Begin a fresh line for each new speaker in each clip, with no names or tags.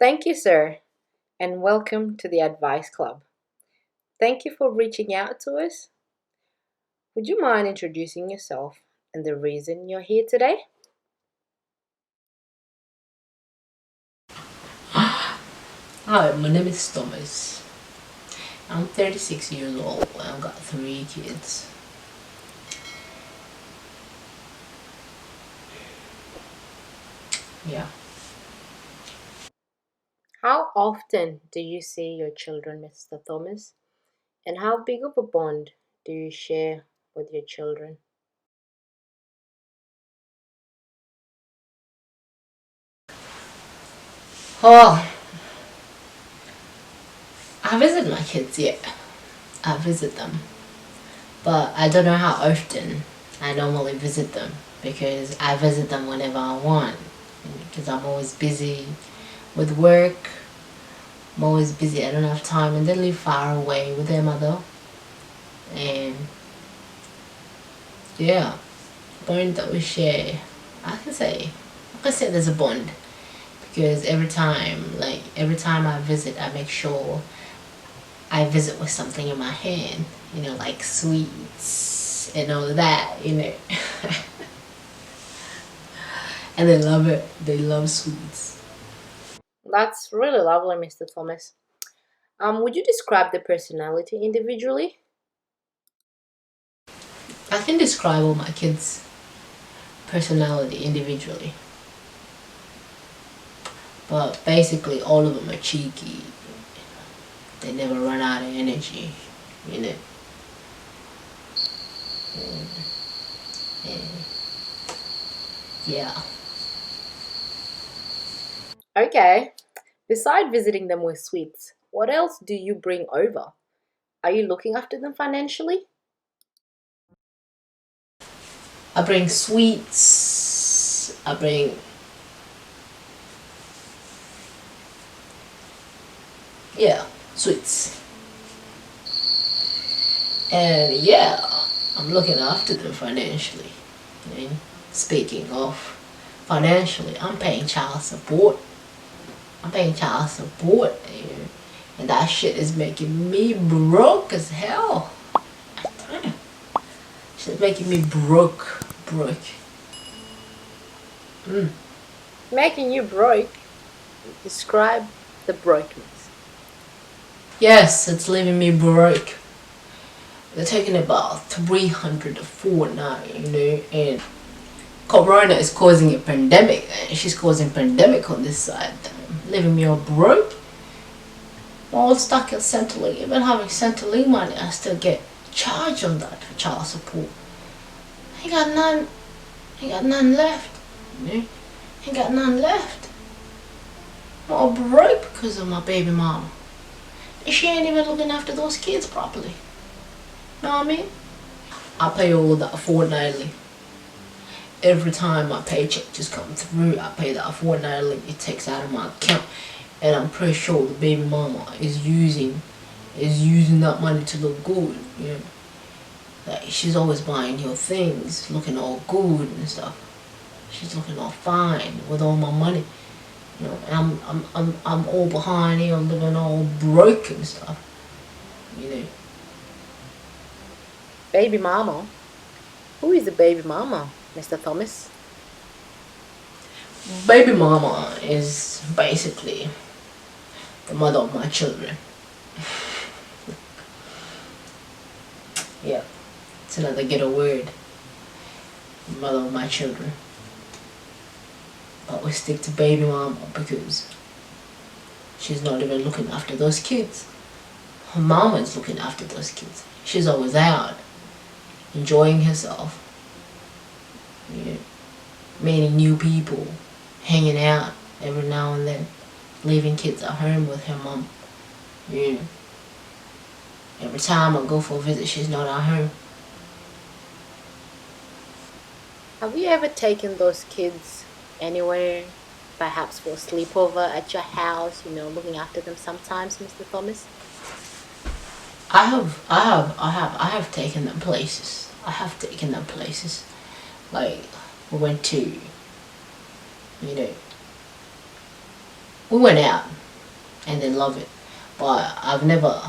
Thank you, sir, and welcome to the Advice Club. Thank you for reaching out to us. Would you mind introducing yourself and the reason you're here today?
Hi, my name is Thomas. I'm 36 years old. I've got 3 kids. Yeah.
How often do you see your children, Mr. Thomas? And how big of a bond do you share with your children?
Oh, I visit my kids, yeah. I visit them. But I don't know how often I normally visit them because I visit them whenever I want. Because I'm always busy with work. I'm always busy. I don't have time. And they live far away with their mother. And yeah, bond that we share. I can say there's a bond. Because every time I visit, I make sure I visit with something in my hand, like sweets and all of that, and they love it. They love sweets.
That's really lovely, Mr. Thomas. Would you describe the personality individually?
I can describe all my kids' personality individually, but basically all of them are cheeky. They never run out of energy, you know. And yeah.
Okay. Beside visiting them with sweets, what else do you bring over? Are you looking after them financially?
I bring sweets. I bring, yeah, sweets. And yeah, I'm looking after them financially. Speaking of financially, I'm paying child support. And that shit is making me broke as hell. Damn. Shit's making me broke.
Making you broke. Describe the brokenness.
Yes, it's leaving me broke. They're taking about 300 a fortnight, and Corona is causing a pandemic. She's causing pandemic on this side, leaving me all broke. I'm all stuck in Centrelink. Even having Centrelink money, I still get charged on that for child support. Ain't got none left. Ain't got none left. I'm all broke because of my baby mama. And she ain't even looking after those kids properly. Know what I mean? I pay all of that fortnightly. Every time my paycheck just comes through, I pay that fortnightly. It takes out of my account, and I'm pretty sure the baby mama is using that money to look good. Like she's always buying new things, looking all good and stuff. She's looking all fine with all my money. And I'm all behind here, living all broke and stuff.
Baby mama? Who is the baby mama, Mr. Thomas?
Baby mama is basically the mother of my children. Yeah, it's another ghetto word. Mother of my children. But we stick to baby mama because she's not even looking after those kids. Her mama is looking after those kids. She's always out, enjoying herself. Meeting new people, hanging out every now and then, leaving kids at home with her mom. Every time I go for a visit, she's not at home.
Have you ever taken those kids anywhere, perhaps for a sleepover at your house, looking after them sometimes, Mr. Thomas?
I have taken them places. Like we went to, We went out and they love it, but I've never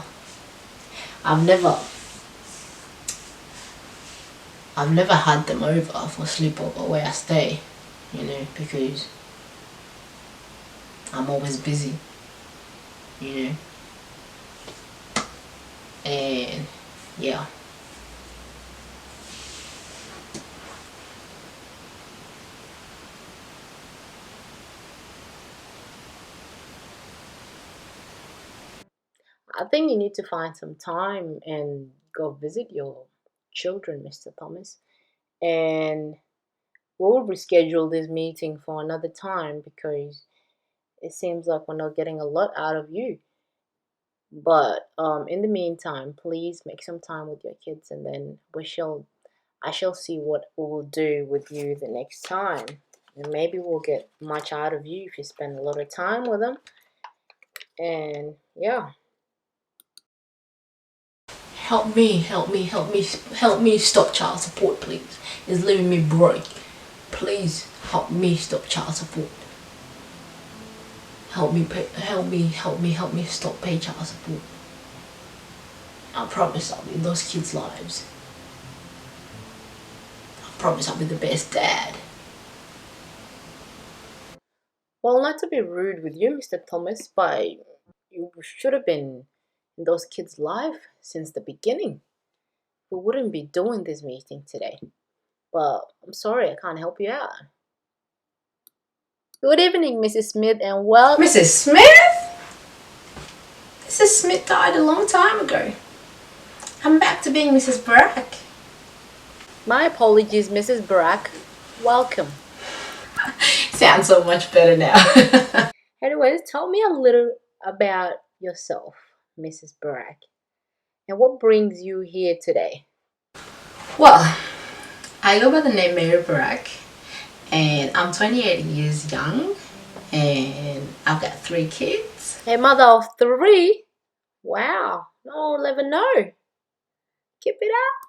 had them over for sleepover where I stay, you know, because I'm always busy, you know, and yeah.
I think you need to find some time and go visit your children, Mr. Thomas. And we'll reschedule this meeting for another time because it seems like we're not getting a lot out of you. But in the meantime, please make some time with your kids, and then I shall see what we will do with you the next time. And maybe we'll get much out of you if you spend a lot of time with them. And yeah.
Help me stop child support, please. It's leaving me broke. Please help me stop child support. Help me stop pay child support. I promise I'll be in those kids' lives. I promise I'll be the best dad.
Well, not to be rude with you, Mr. Thomas, but you should have been in those kids' life since the beginning. We wouldn't be doing this meeting today. But I'm sorry, I can't help you out. Good evening, Mrs. Smith, and welcome.
Mrs. Smith? Mrs. Smith died a long time ago. I'm back to being Mrs. Brack.
My apologies, Mrs. Brack. Welcome.
Sounds so much better now.
Anyways, tell me a little about yourself, Mrs. Brack, and what brings you here today.
Well, I go by the name Mary Brack, and I'm 28 years young, and I've got 3 kids.
A mother of 3? Wow, no, I'll never know. Keep it up.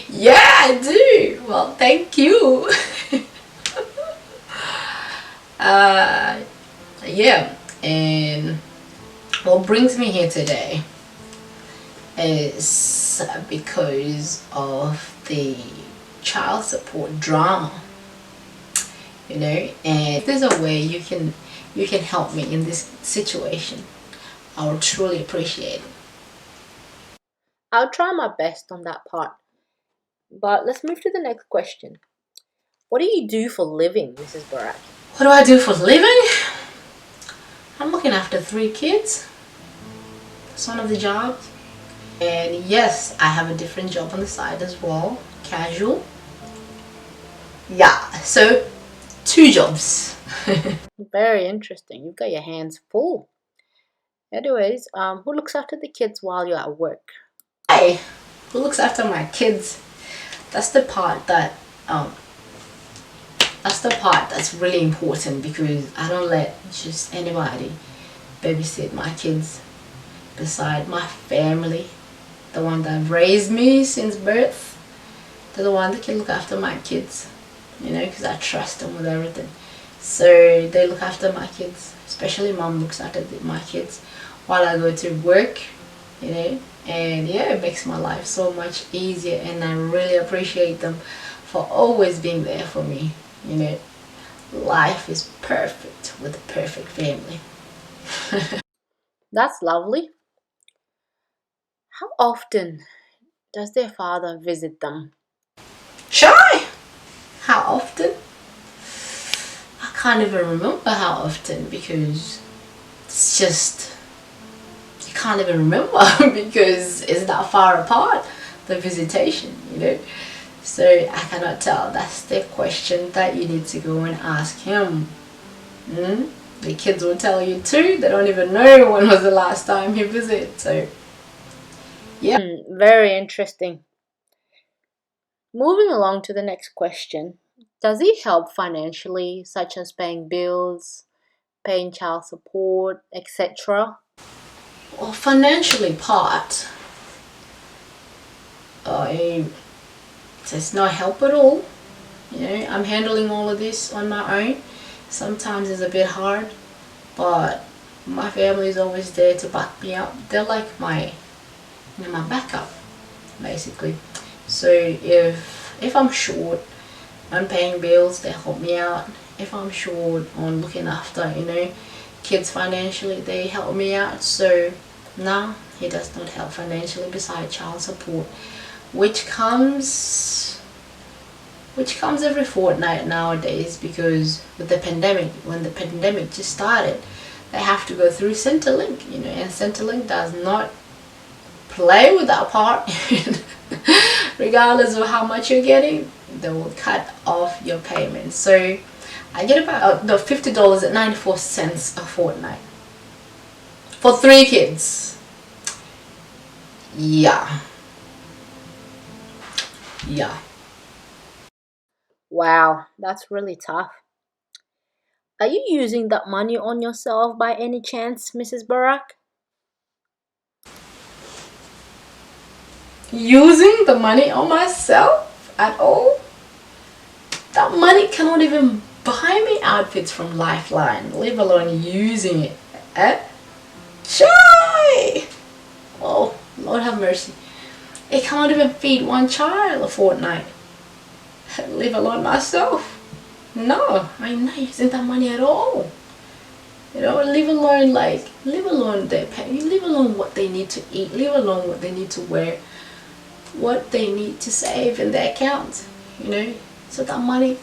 Yeah, I do. Well, thank you. Yeah, and what brings me here today is because of the child support drama, you know, and if there's a way you can help me in this situation, I would truly appreciate it.
I'll try my best on that part. But let's move to the next question. What do you do for living, Mrs. Barak?
What do I do for a living? I'm looking after 3 kids. That's one of the jobs. And yes, I have a different job on the side as well, casual. Yeah, so 2 jobs.
Very interesting. You've got your hands full. Anyways, who looks after the kids while you're at work?
Hey, who looks after my kids? That's the part that's really important, because I don't let just anybody babysit my kids beside my family, the one that raised me since birth. They're the one that can look after my kids, you know, because I trust them with everything. So they look after my kids, especially mom looks after my kids while I go to work, you know. And yeah, it makes my life so much easier, and I really appreciate them for always being there for me, you know. Life is perfect with a perfect family.
That's lovely. How often does their father visit them?
Shy! How often? I can't even remember how often, because it's just, you can't even remember because it's that far apart, the visitation, you know. So I cannot tell. That's the question that you need to go and ask him. The kids will tell you too. They don't even know when was the last time he visited. So yeah.
Very interesting. Moving along to the next question. Does he help financially, such as paying bills, paying child support, etc.?
Well, financially part, there's no help at all. You know, I'm handling all of this on my own, Sometimes it's a bit hard, but my family is always there to back me up. They're like my backup, basically. So if I'm short on paying bills, they help me out. If I'm short on looking after, kids financially, they help me out. So now he does not help financially besides child support, which comes every fortnight nowadays, because with the pandemic, when the pandemic just started, they have to go through Centrelink, and Centrelink does not play with that part. Regardless of how much you're getting, they will cut off your payment. So I get about $50.94 a fortnight for 3 kids. Yeah.
Wow, that's really tough. Are you using that money on yourself by any chance, Mrs. Barack?
Using the money on myself at all? That money cannot even buy me outfits from Lifeline, leave alone using it. Joy! Oh, Lord have mercy. It cannot even feed one child a fortnight, leave alone myself. No, I'm not using that money at all. Leave alone their pay, leave alone what they need to eat, leave alone what they need to wear, what they need to save in their account. So that money,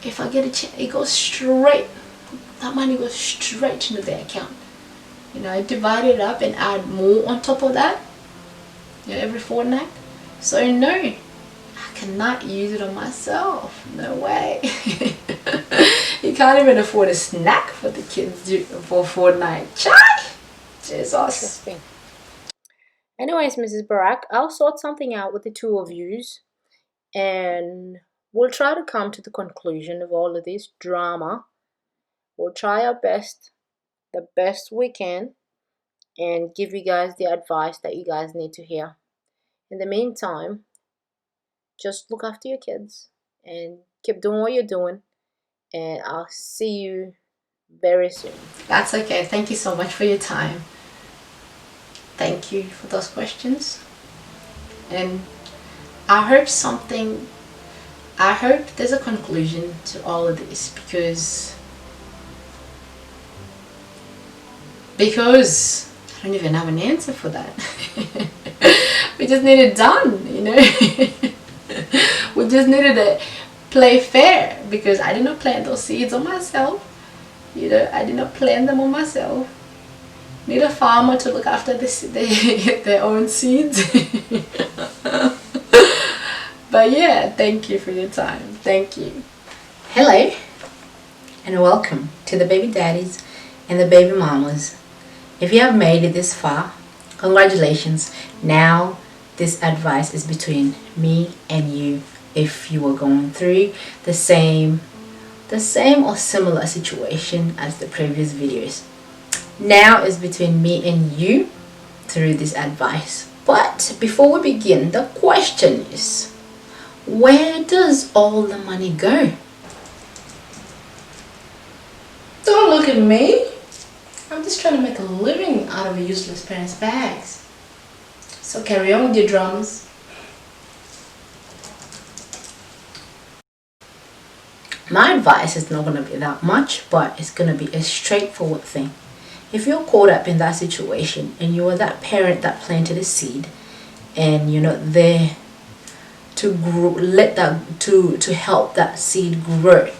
if I get a chance, that money goes straight into their account. I divide it up and add more on top of that, every fortnight. So no, I cannot use it on myself. No way. You can't even afford a snack for the kids for a fortnight. Chai! Jesus.
Interesting. Anyways, Mrs. Barack, I'll sort something out with the two of yous, and we'll try to come to the conclusion of all of this drama. We'll try our best, the best we can, and give you guys the advice that you guys need to hear. In the meantime, just look after your kids and keep doing what you're doing, and I'll see you very soon.
That's okay. Thank you so much for your time. Thank you for those questions. And I hope there's a conclusion to all of this, because I don't even have an answer for that. We just need it done, We just needed to play fair, because I did not plant those seeds on myself. I did not plant them on myself. Need a farmer to look after their own seeds. But yeah, thank you for your time. Thank you. Hello, and welcome to the baby daddies and the baby mamas. If you have made it this far, congratulations. Now this advice is between me and you. If you were going through the same or similar situation as the previous videos, now is between me and you through this advice. But before we begin, the question is, where does all the money go? Don't look at me. I'm just trying to make a living out of a useless parent's bags. So carry on with your dramas. My advice is not going to be that much, but it's going to be a straightforward thing. If you're caught up in that situation and you are that parent that planted a seed, and you're not there to grow, to help that seed grow,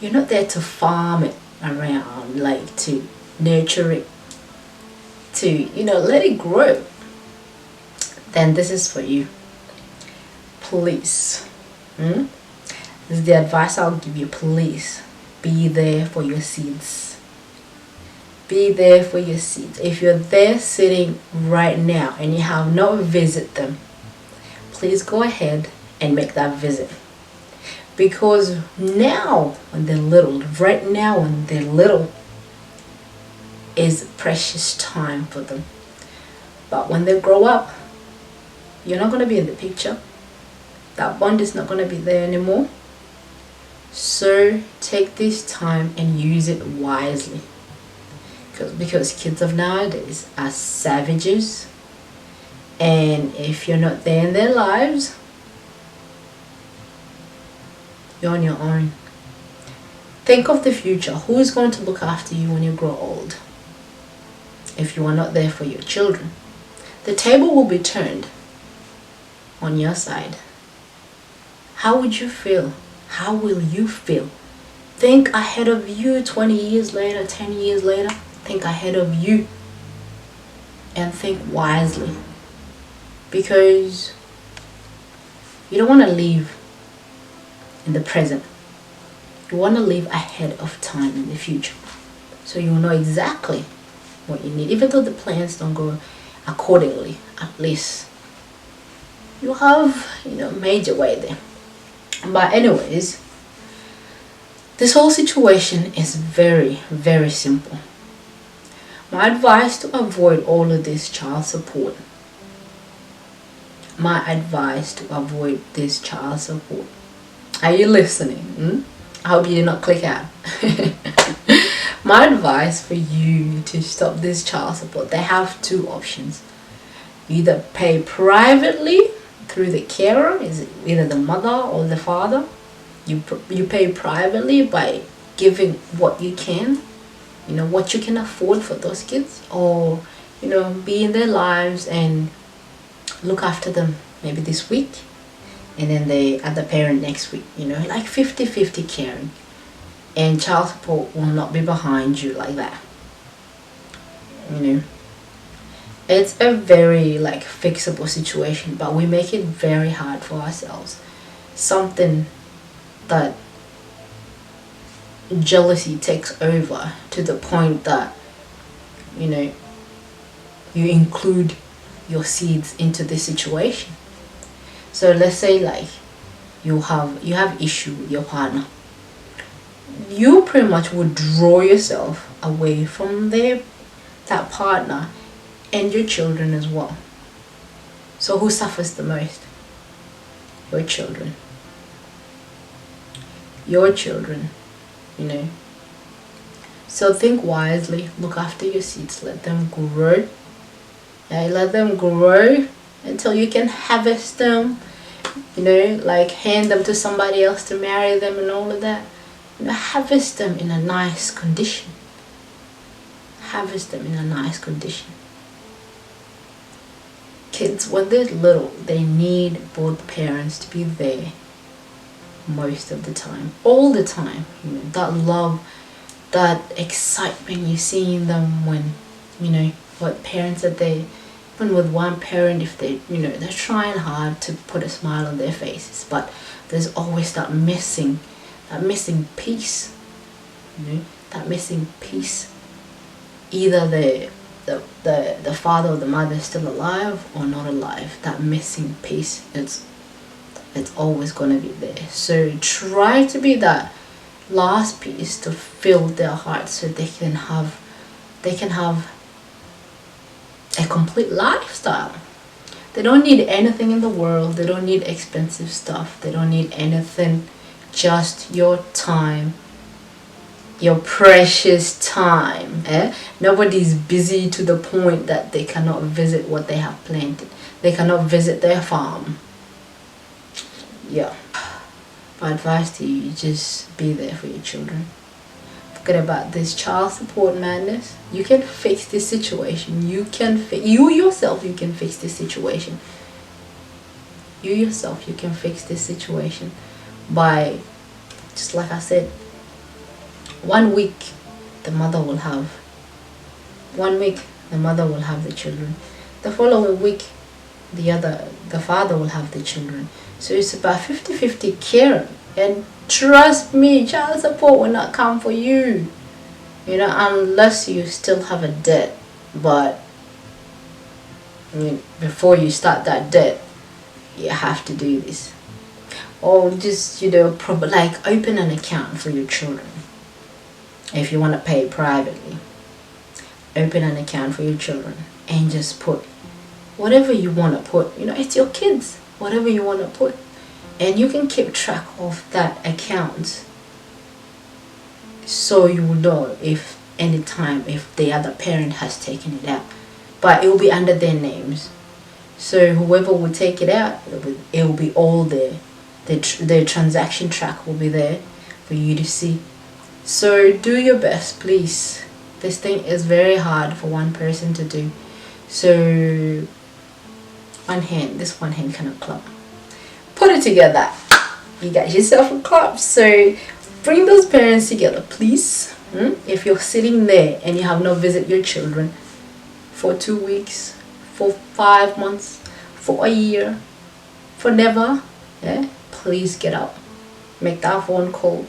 you're not there to farm it around, like to nurture it, to let it grow, then this is for you. Please, this is the advice I'll give you. Please be there for your seeds. Be there for your seeds. If you're there sitting right now and you have not visited them, please go ahead and make that visit. Because now when they're little, right now when they're little, is precious time for them. But when they grow up, you're not going to be in the picture. That bond is not going to be there anymore. So take this time and use it wisely, because kids of nowadays are savages, and if you're not there in their lives, you're on your own. Think of the future. Who is going to look after you when you grow old if you are not there for your children? The table will be turned on your side. How would you feel? How will you feel? Think ahead of you 20 years later, 10 years later. Think ahead of you and think wisely, because you don't want to live in the present. You want to live ahead of time in the future, so you know exactly what you need. Even though the plans don't go accordingly, at least you have, made your way there. But anyways, this whole situation is very, very simple. My advice to avoid all of this child support. My advice to avoid this child support. Are you listening? I hope you did not click out. My advice for you to stop this child support, they have two options. You either pay privately through the carer, is it either the mother or the father? You pay privately by giving what you can, what you can afford for those kids, or be in their lives and look after them maybe this week, and then the other parent next week, like 50-50 caring, and child support will not be behind you like that. It's a very fixable situation, but we make it very hard for ourselves. Something that jealousy takes over to the point that you include your seeds into this situation. So let's say you have issue with your partner. You pretty much would draw yourself away from that partner and your children as well. So who suffers the most? Your children. Your children, So think wisely, look after your seeds, let them grow. Let them grow until you can harvest them, hand them to somebody else to marry them and all of that. Harvest them in a nice condition. Harvest them in a nice condition. Kids, when they're little, they need both parents to be there most of the time, all the time. That love, that excitement you see in them when, what parents that they, even with one parent, if they, they're trying hard to put a smile on their faces, but there's always that missing piece, that missing piece. Either the father or the mother is still alive or not alive. That missing piece, it's always going to be there. So try to be that last piece to fill their hearts, so they can have a complete lifestyle. They don't need anything in the world. They don't need expensive stuff. They don't need anything. Just your time, your precious time. Nobody's busy to the point that they cannot visit what they have planted. They cannot visit their farm. Yeah. My advice to you, just be there for your children. Forget about this child support madness. You can fix this situation. You yourself, you can fix this situation. You yourself, you can fix this situation by, just like I said, 1 week the mother will have the children. The following week the father will have the children. So it's about 50-50 care. And trust me, child support will not come for you, unless you still have a debt. But before you start that debt, you have to do this. Or just open an account for your children. If you want to pay privately, open an account for your children and just put whatever you want to put. It's your kids. Whatever you want to put, and you can keep track of that account so you will know if the other parent has taken it out. But it will be under their names. So whoever will take it out, it will be all there. The transaction track will be there for you to see. So do your best, please. This thing is very hard for one person to do. So this one hand cannot clap. Put it together. You got yourself a clap. So bring those parents together, please. If you're sitting there and you have not visited your children for 2 weeks, for 5 months, for a year, for never, please get up. Make that phone call.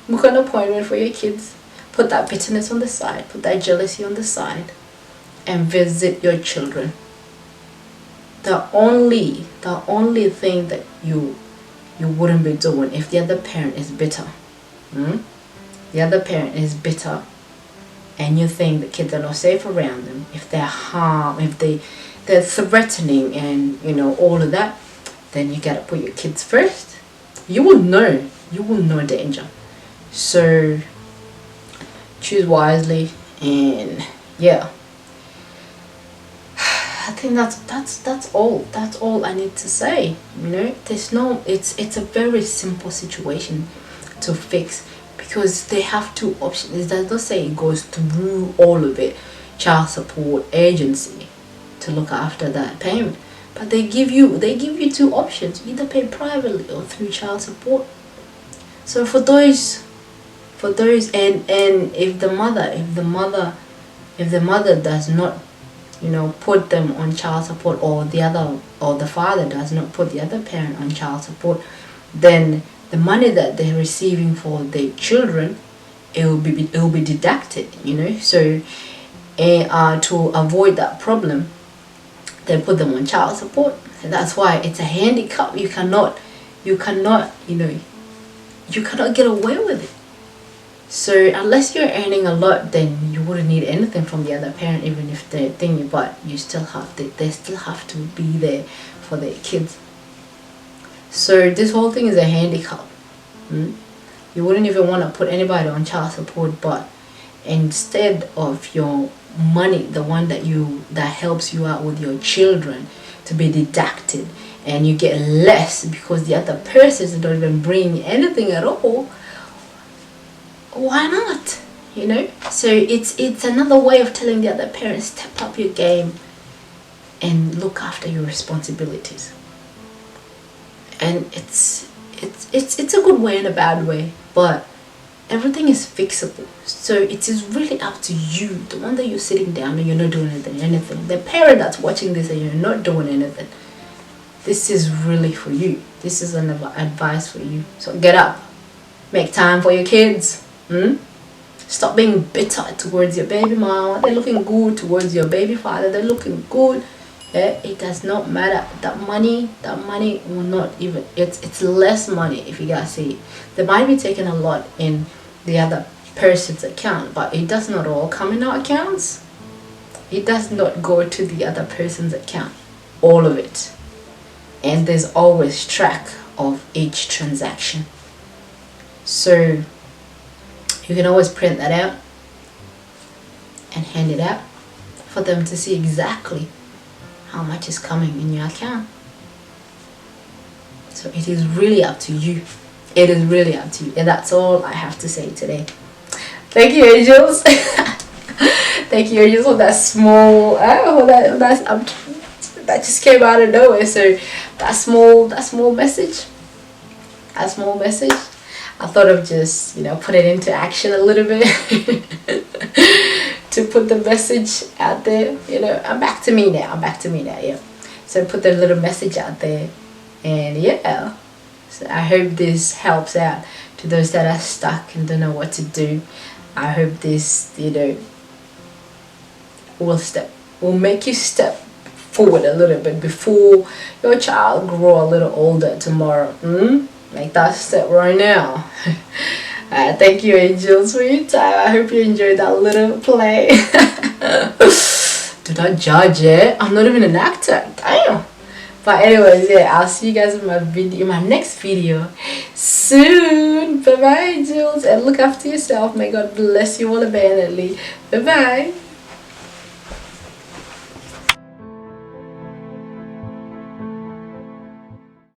Book an appointment for your kids. Put that bitterness on the side. Put that jealousy on the side. And visit your children. The only thing that you wouldn't be doing if the other parent is bitter. The other parent is bitter and you think the kids are not safe around them, if they're they're threatening and all of that, then you gotta put your kids first. You will know danger. So choose wisely. And yeah, I think that's all I need to say. There's no, it's a very simple situation to fix, because they have two options. It does not say it goes through all of it, child support agency, to look after that payment, but they give you two options: either pay privately or through child support. So for those and if the mother does not put them on child support, or the father does not put the other parent on child support, then the money that they're receiving for their children, it will be deducted. So to avoid that problem, they put them on child support. And that's why it's a handicap. You cannot get away with it. So unless you're earning a lot, then you wouldn't need anything from the other parent, even if they're thingy, but they still have to be there for their kids. So this whole thing is a handicap. You wouldn't even want to put anybody on child support, but instead of your money, the one that helps you out with your children, to be deducted, and you get less because the other person don't even bring anything at all, why not? So it's another way of telling the other parents, step up your game and look after your responsibilities. And it's a good way and a bad way, but everything is fixable. So it is really up to you, the one that you're sitting down and you're not doing anything, the parent that's watching this and you're not doing anything. This is really for you. This is an advice for you. So get up, make time for your kids. Stop being bitter towards your baby mama. They're looking good towards your baby father. They're looking good. It does not matter. That money will not even, it's less money. If you guys see, they might be taking a lot in the other person's account, but it does not all come in our accounts. It does not go to the other person's account, all of it. And there's always track of each transaction. So you can always print that out and hand it out for them to see exactly how much is coming in your account. So it is really up to you. It is really up to you. And that's all I have to say today. Thank you, angels. Thank you, angels, for that small that just came out of nowhere. So that small message, I thought of just put it into action a little bit to put the message out there. I'm back to me now. Yeah. So put the little message out there, and yeah. So I hope this helps out to those that are stuck and don't know what to do. I hope this will make you step forward a little bit before your child grow a little older tomorrow. Make that step right now. Thank you, angels, for your time. I hope you enjoyed that little play. Do not judge it. I'm not even an actor. Damn. But anyways, yeah, I'll see you guys in my next video soon. Bye bye, Jules, and look after yourself. May God bless you all abundantly. Bye bye.